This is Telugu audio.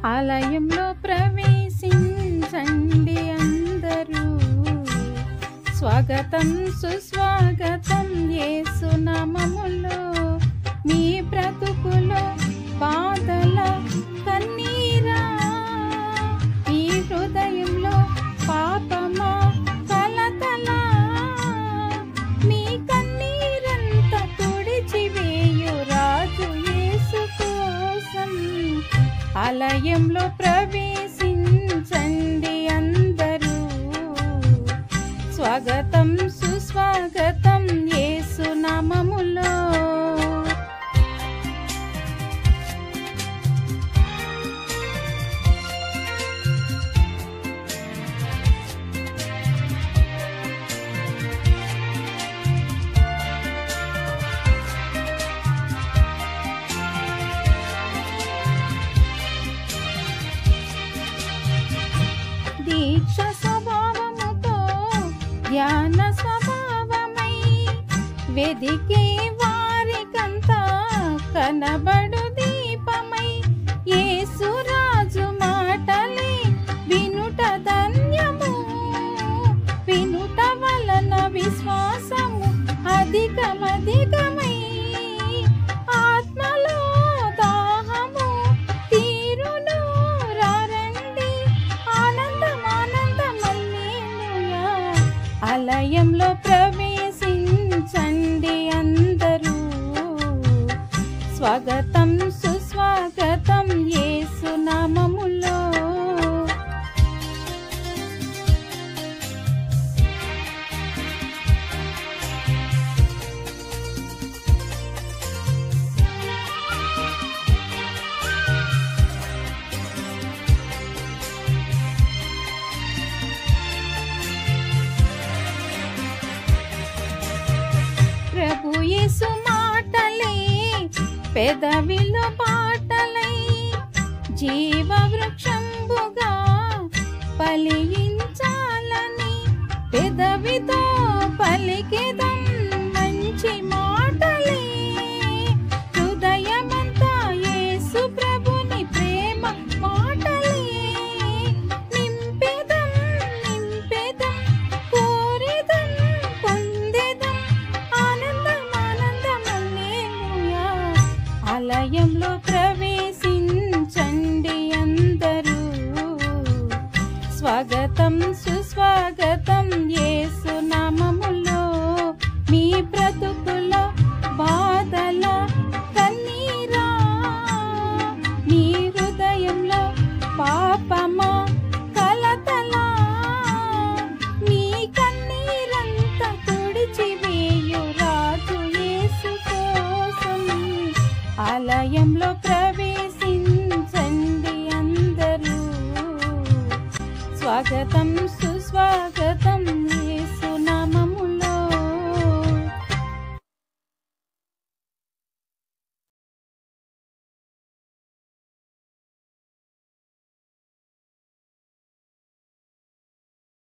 ఆలయంలో ప్రవేశించండి అందరూ. స్వాగతం సుస్వాగతం యేసు నామములో. మీ బ్రతుకులో బాధల కన్నీరా, ఈ హృదయంలో పాపమా కలతలా, మీ కన్నీరంతా తుడిచివేయు రాజు యేసు కోసం. ఆలయంలో ప్రవేశించండి అందరూ. స్వాగతం సుస్వాగతం యేసు నామములో. దీక్ష స్వభావముతో ధ్యాన స్వభావమై వెదికే వారికంతా కనబడు దీపమై, యేసు రాజు మాటలే వినుట ధన్యము. వినుట వలన విశ్వాసము అధికమధికమై, ఆత్మలో దాహము తీరును. రండి ఆనందమానందమల్లేలుయా. ఆలయంలో ప్రవేశించండి అందరూ. స్వాగతం సుస్వాగతం యేసు నామములో. ప్రభు యేసు మాటలే పెదవిలో పాటలై, జీవ వృక్షంబుగా ఫలించాలని పెదవితో పలికెదం.